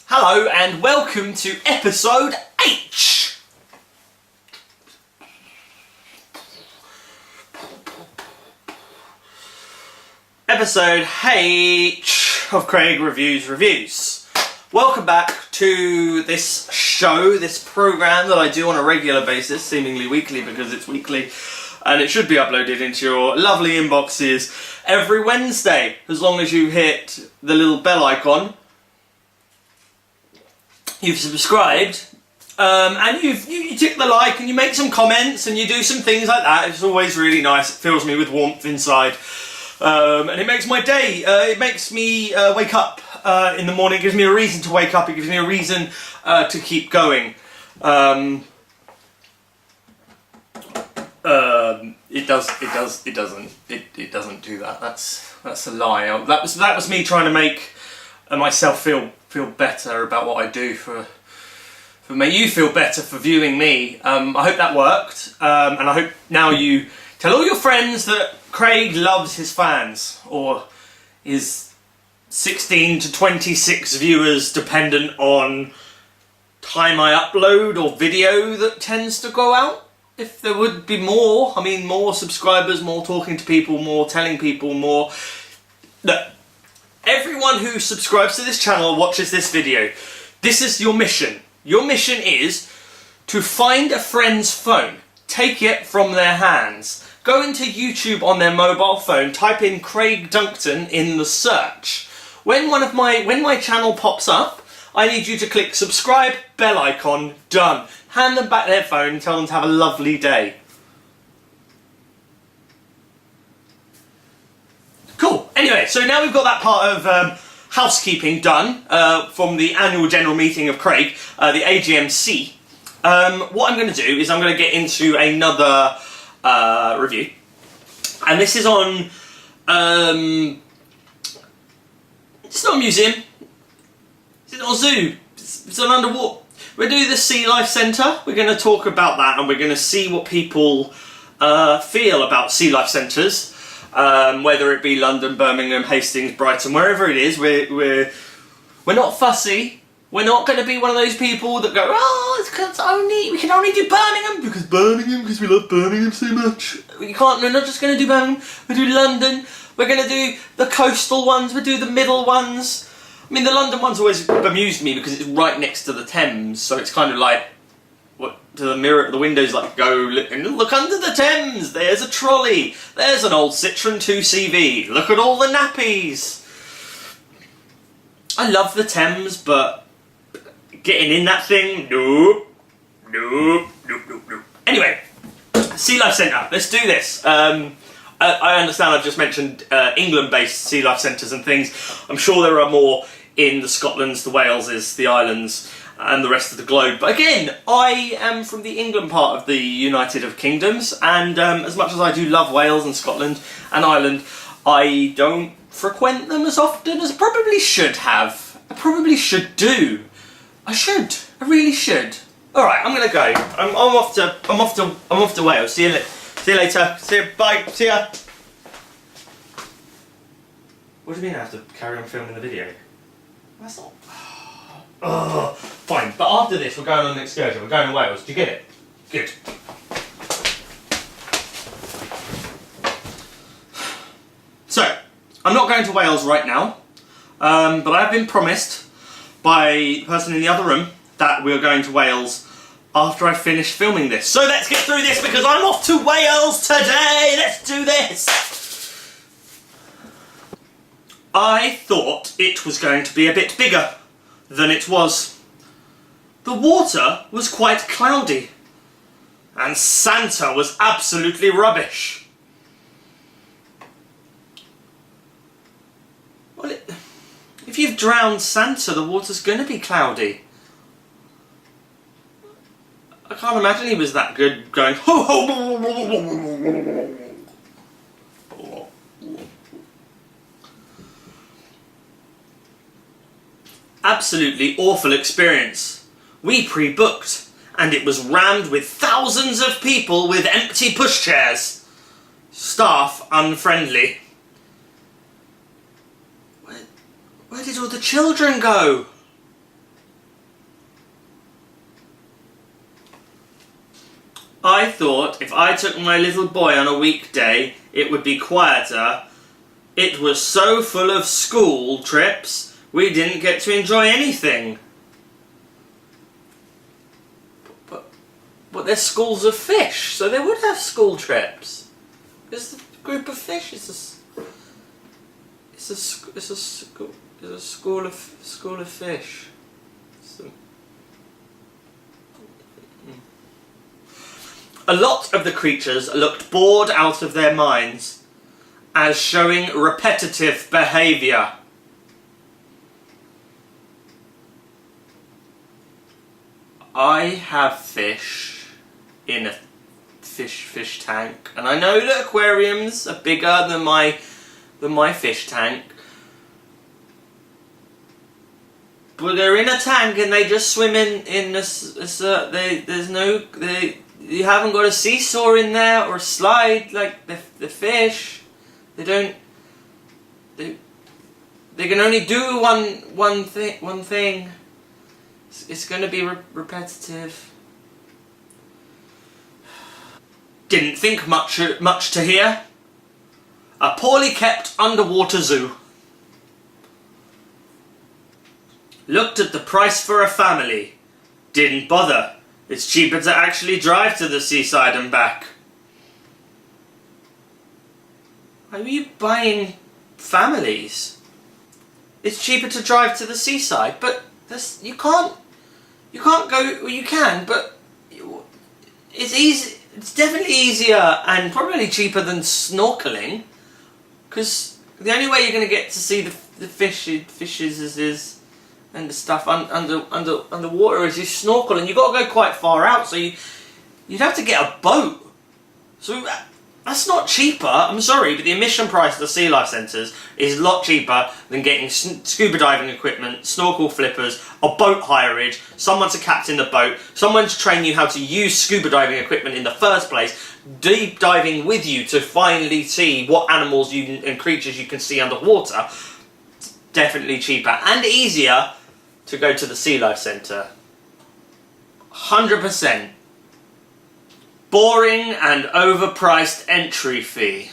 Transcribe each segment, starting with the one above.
Hello and welcome to episode H. Episode H of Craig Reviews Reviews. Welcome back to this show, this program that I do on a regular basis, seemingly weekly because it's weekly, and it should be uploaded into your lovely inboxes every Wednesday, as long as you hit the little bell icon. You've subscribed, and you tick the like, and you make some comments, and you do some things like that. It's always really nice. It fills me with warmth inside, and it makes my day. It makes me wake up in the morning. It gives me a reason to wake up. It gives me a reason to keep going. It doesn't do that. That's a lie. That was me trying to make myself feel better about what I do for make you feel better for viewing me. I hope that worked, and I hope now you tell all your friends that Craig loves his fans, or his 16 to 26 viewers, dependent on time I upload or video that tends to go out. If there would be more, I mean more subscribers, more talking to people, more telling people, more... Look, everyone who subscribes to this channel or watches this video, this is your mission. Your mission is to find a friend's phone, take it from their hands, go into YouTube on their mobile phone, type in Craig Duncton in the search. When my channel pops up, I need you to click subscribe, bell icon, done. Hand them back their phone and tell them to have a lovely day. Cool. Anyway, so now we've got that part of housekeeping done from the annual general meeting of Craig, the AGMC. What I'm going to do is I'm going to get into another review, and this is on. It's not a museum. It's not a zoo. It's an underwater. We're doing the Sea Life Centre. We're going to talk about that, and we're going to see what people feel about Sea Life Centres. Whether it be London, Birmingham, Hastings, Brighton, wherever it is, we're not fussy. We're not going to be one of those people that go, oh, we can only do Birmingham because we love Birmingham so much. We're not just going to do Birmingham. We do London. We're going to do the coastal ones. We do the middle ones. I mean, the London ones always bemused me because it's right next to the Thames, so it's kind of like, what, to the mirror, the windows like, go look under the Thames, there's a trolley, there's an old Citroen 2CV, look at all the nappies. I love the Thames, but getting in that thing, nope. Anyway, Sea Life Centre, let's do this. I understand I've just mentioned England-based Sea Life Centres and things. I'm sure there are more in the Scotlands, the Waleses, the islands, and the rest of the globe. But again, I am from the England part of the United of Kingdoms, and as much as I do love Wales and Scotland and Ireland, I don't frequent them as often as I probably should have. I probably should do. I really should. Alright, I'm gonna go. I'm off to Wales. See you later. See you, bye. See ya. What do you mean I have to carry on filming the video? That's not... fine, but after this we're going on an excursion. We're going to Wales. Do you get it? Good. So, I'm not going to Wales right now, but I have been promised by the person in the other room that we're going to Wales after I finish filming this. So let's get through this because I'm off to Wales today! Let's do this! I thought it was going to be a bit bigger than it was. The water was quite cloudy, and Santa was absolutely rubbish. Well, if you've drowned Santa, the water's going to be cloudy. I can't imagine he was that good going ho ho. Absolutely awful experience. We pre-booked, and it was rammed with thousands of people with empty pushchairs. Staff unfriendly. Where did all the children go? I thought if I took my little boy on a weekday, it would be quieter. It was so full of school trips, we didn't get to enjoy anything. But there's schools of fish, so they would have school trips. There's a group of fish. It's a school of fish. A lot of the creatures looked bored out of their minds, as showing repetitive behaviour. I have fish in a fish tank, and I know that aquariums are bigger than my fish tank, but they're in a tank and they just swim in this. You haven't got a seesaw in there or a slide like the fish. They can only do one thing. It's going to be repetitive. Didn't think much to hear. A poorly kept underwater zoo. Looked at the price for a family. Didn't bother. It's cheaper to actually drive to the seaside and back. Why are you buying families? It's cheaper to drive to the seaside, but you can't go. Well, you can, but it's easy. It's definitely easier and probably cheaper than snorkeling, because the only way you're going to get to see the fishes is and the stuff underwater is you snorkel, and you've got to go quite far out, so you'd have to get a boat. So that's not cheaper. I'm sorry, but the admission price of the Sea Life Centres is a lot cheaper than getting scuba diving equipment, snorkel flippers, a boat hireage, someone to captain the boat, someone to train you how to use scuba diving equipment in the first place, deep diving with you to finally see what animals and creatures you can see underwater. Definitely cheaper and easier to go to the Sea Life Centre. 100%. Boring and overpriced entry fee.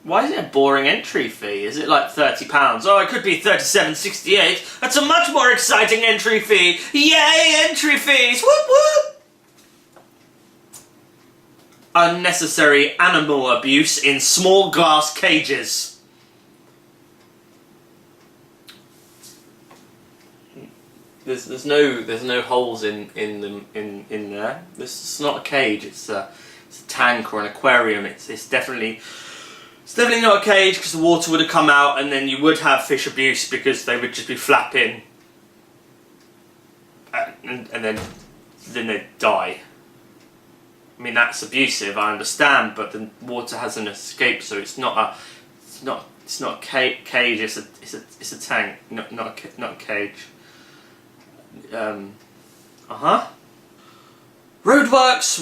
Why is it a boring entry fee? Is it like £30? Oh, it could be £37.68. That's a much more exciting entry fee. Yay, entry fees! Whoop whoop! Unnecessary animal abuse in small glass cages. There's no holes in there. This is not a cage. It's a tank or an aquarium. It's definitely not a cage, because the water would have come out and then you would have fish abuse because they would just be flapping and then they'd die. I mean, that's abusive, I understand, but the water hasn't escaped, so it's not a cage. It's a tank, not a cage. Roadworks.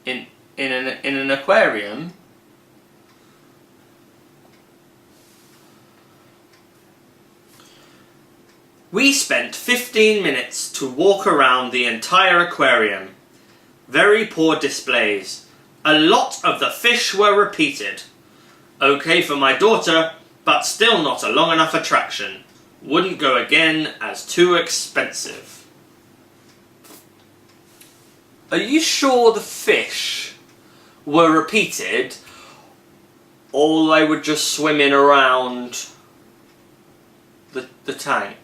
In an aquarium. We spent 15 minutes to walk around the entire aquarium. Very poor displays. A lot of the fish were repeated. Okay for my daughter, but still not a long enough attraction. Wouldn't go again as too expensive. Are you sure the fish were repeated, or they were just swimming around the tank?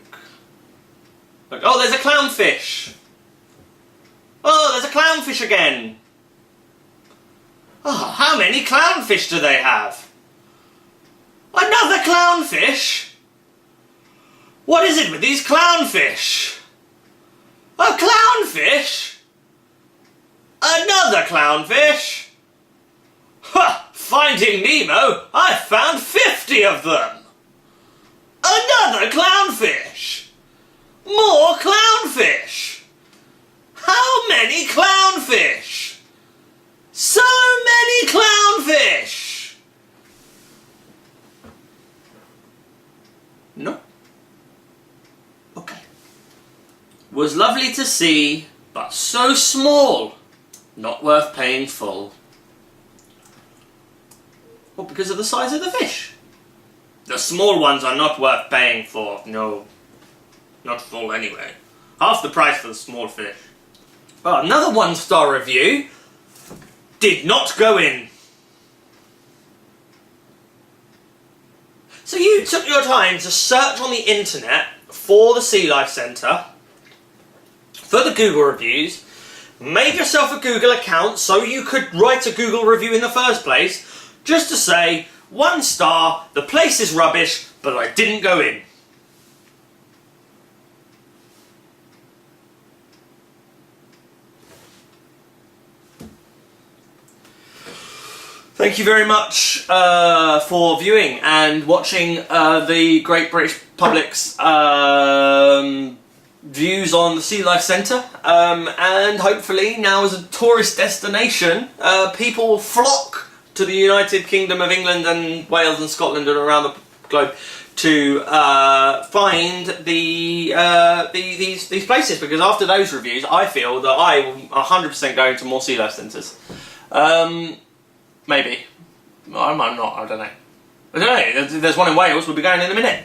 Like, oh, there's a clownfish! Oh, there's a clownfish again! Oh, how many clownfish do they have? Another clownfish? What is it with these clownfish? A clownfish? Another clownfish? Ha! Finding Nemo, I found 50 of them. Another clownfish. More clownfish. How many clownfish? So many clownfish. No. Okay. Was lovely to see, but so small. Not worth paying full. Well, because of the size of the fish. The small ones are not worth paying for. No. Not full anyway. Half the price for the small fish. Well, another 1-star review. Did not go in. So you took your time to search on the internet for the Sea Life Centre, for the Google reviews, made yourself a Google account so you could write a Google review in the first place, just to say, 1 star, the place is rubbish, but I didn't go in. Thank you very much for viewing and watching the Great British Public's views on the Sea Life Centre, and hopefully now as a tourist destination people will flock to the United Kingdom of England and Wales and Scotland and around the globe to find these places, because after those reviews I feel that I will 100% go into more Sea Life Centres. Maybe. I'm not, I don't know. I don't know, there's one in Wales, we'll be going in a minute.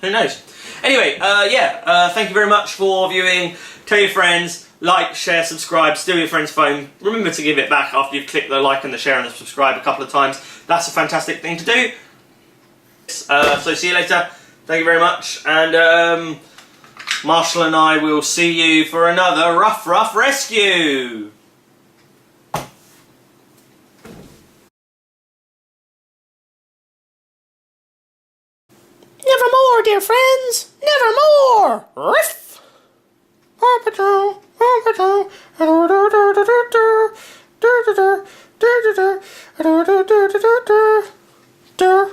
Who knows? Anyway, thank you very much for viewing. Tell your friends, like, share, subscribe, steal your friend's phone. Remember to give it back after you've clicked the like and the share and the subscribe a couple of times. That's a fantastic thing to do. So see you later. Thank you very much. And Marshall and I will see you for another Ruff rescue. Nevermore, dear friends! Nevermore! Riff! Paw Patrol! Paw Patrol! Do